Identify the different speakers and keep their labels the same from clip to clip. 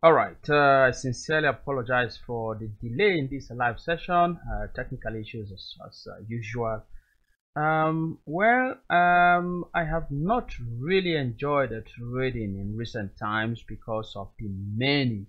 Speaker 1: All right, I sincerely apologize for the delay in this live session. Technical issues as usual. I have not really enjoyed the trading in recent times because of the many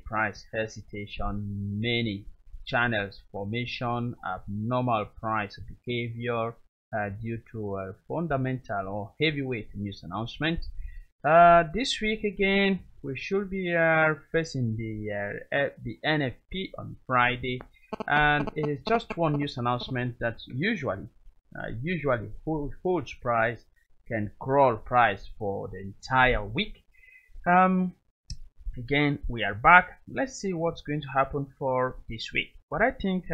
Speaker 1: price hesitation, many channels formation, abnormal price behavior due to a fundamental or heavyweight news announcement. This week again, we should be facing the NFP on Friday, and it is just one news announcement that usually holds price, can crawl price for the entire week. Um, Again, we are back. Let's see what's going to happen for this week. But I think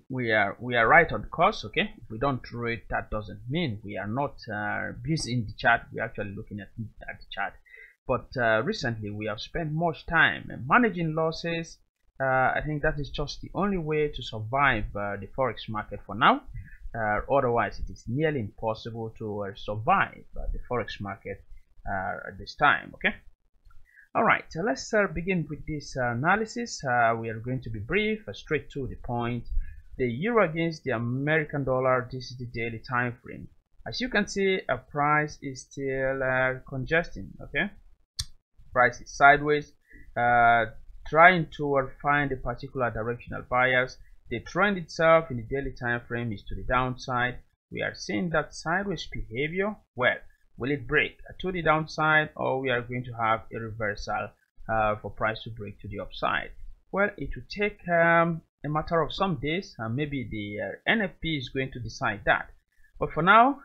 Speaker 1: we are right on course. Okay, if we don't trade, that doesn't mean we are not busy in the chart. We're actually looking at the chart, but recently we have spent much time managing losses. I think that is just the only way to survive the forex market for now. Otherwise it is nearly impossible to survive the forex market at this time. Okay, all right, let's begin with this analysis. We are going to be brief, straight to the point. The euro against the American dollar, this is the daily time frame. As you can see, a price is still congesting. Okay, price is sideways, trying to find a particular directional bias. The trend itself in the daily time frame is to the downside. We are seeing that sideways behavior. Well, will it break to the downside, or we are going to have a reversal for price to break to the upside? Well, it will take a matter of some days. Maybe the NFP is going to decide that. But for now,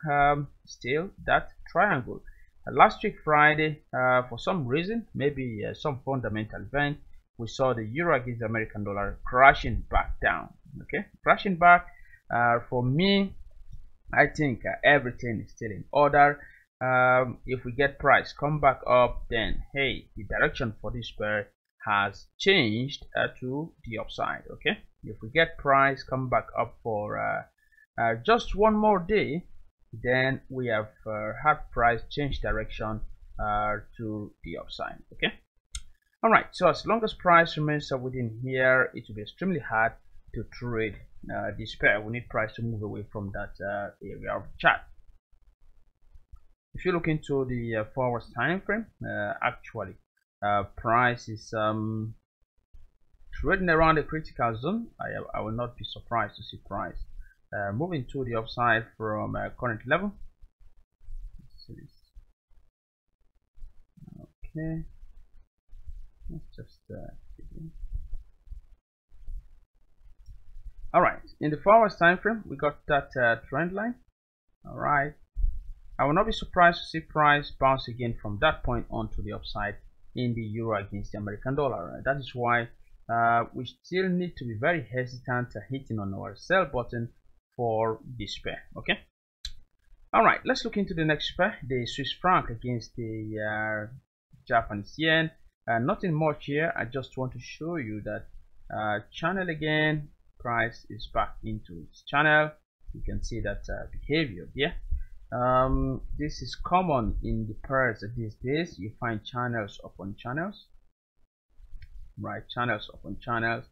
Speaker 1: still that triangle. Last week Friday, for some reason, maybe some fundamental event, we saw the euro against the American dollar crashing back down. Okay, crashing back. For me, I think everything is still in order. If we get price come back up, then hey, the direction for this pair has changed to the upside. Okay, if we get price come back up for just one more day, then we have had price change direction to the upside. Okay, all right, so as long as price remains within here, it will be extremely hard to trade this pair. We need price to move away from that area of the chart. If you look into the forward time frame, actually price is trading around the critical zone. I will not be surprised to see price moving to the upside from current level. Okay, let's just all right, in the forward time frame we got that trend line. All right, I will not be surprised to see price bounce again from that point on to the upside in the euro against the American dollar. That is why we still need to be very hesitant hitting on our sell button for this pair. Okay, all right, let's look into the next pair, the Swiss franc against the Japanese yen. Nothing much here. I just want to show you that channel again, price is back into its channel. You can see that behavior here. This is common in the pairs these days. You find channels upon channels, right? Channels upon channels.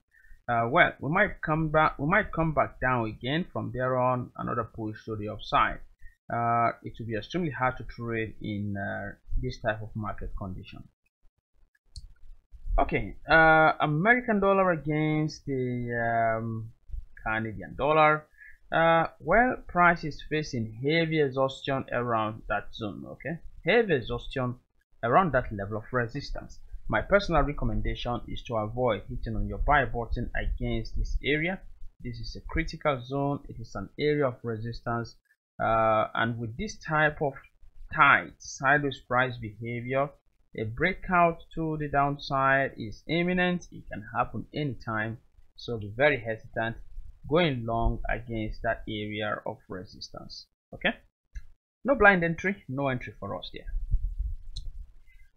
Speaker 1: Well, we might come back down again. From there on, another push to the upside. It will be extremely hard to trade in this type of market condition. Okay, American dollar against the Canadian dollar. Well, price is facing heavy exhaustion around that zone. Okay, heavy exhaustion around that level of resistance. My personal recommendation is to avoid hitting on your buy button against this area. This is a critical zone. It is an area of resistance, and with this type of tight sideways price behavior, a breakout to the downside is imminent. It can happen anytime, so be very hesitant going long against that area of resistance. Okay, no blind entry, no entry for us there.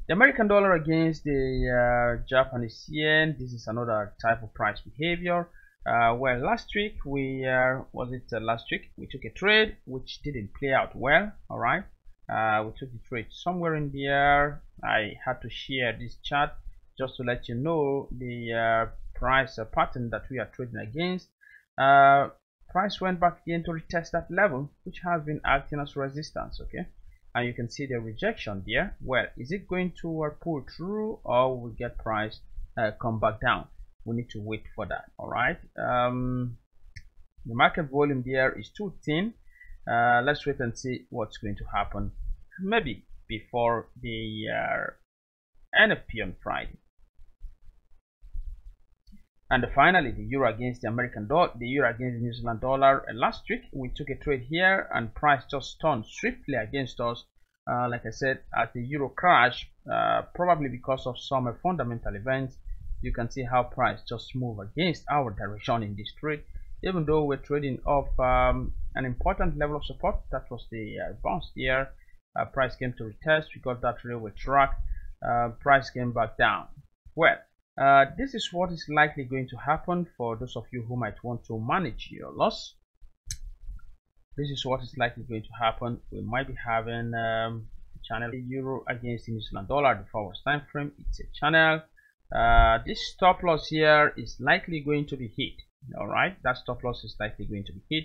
Speaker 1: The American dollar against the Japanese yen, this is another type of price behavior. Well, last week we we took a trade which didn't play out well. All right, We took the trade somewhere in there. I had to share this chart just to let you know the price pattern that we are trading against. Price went back again to retest that level, which has been acting as resistance. Okay, and you can see the rejection there. Well, is it going to pull through, or will get price come back down? We need to wait for that. All right. The market volume there is too thin. Let's wait and see what's going to happen, maybe before the NFP on Friday. And finally, the euro against the American dollar, the euro against the New Zealand dollar. Last week we took a trade here, and price just turned swiftly against us. Like I said, as the euro crashed, probably because of some fundamental events, you can see how price just moved against our direction in this trade. Even though we're trading off an important level of support, that was the bounce here. Price came to retest. We got that railway track. Price came back down. Well, this is what is likely going to happen for those of you who might want to manage your loss. This is what is likely going to happen. We might be having a channel euro against the New Zealand dollar, the forward time frame. It's a channel. This stop loss here is likely going to be hit. All right, that stop loss is likely going to be hit.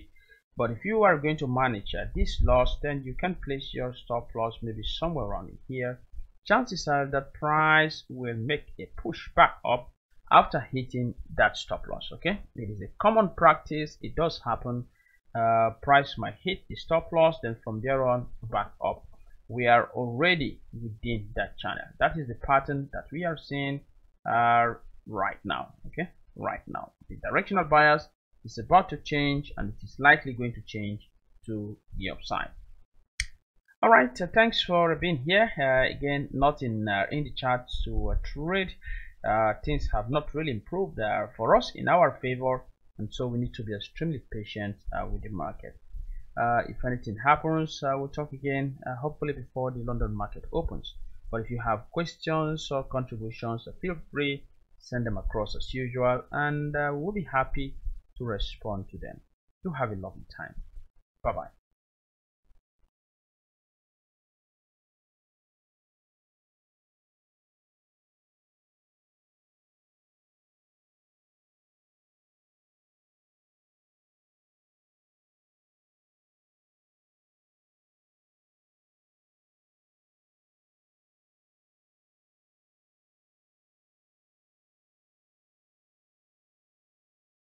Speaker 1: But if you are going to manage this loss, then you can place your stop loss maybe somewhere around in here. Chances are that price will make a push back up after hitting that stop loss. Okay, it is a common practice. It does happen. Price might hit the stop loss, then from there on back up. We are already within that channel. That is the pattern that we are seeing right now. Okay, right now the directional bias is about to change, and it is likely going to change to the upside. All right, thanks for being here. Again, not in the charts to trade. Things have not really improved for us in our favor, and so we need to be extremely patient with the market. If anything happens, we'll talk again hopefully before the London market opens. But if you have questions or contributions, feel free, send them across as usual, and we'll be happy to respond to them. Do have a lovely time. Bye bye.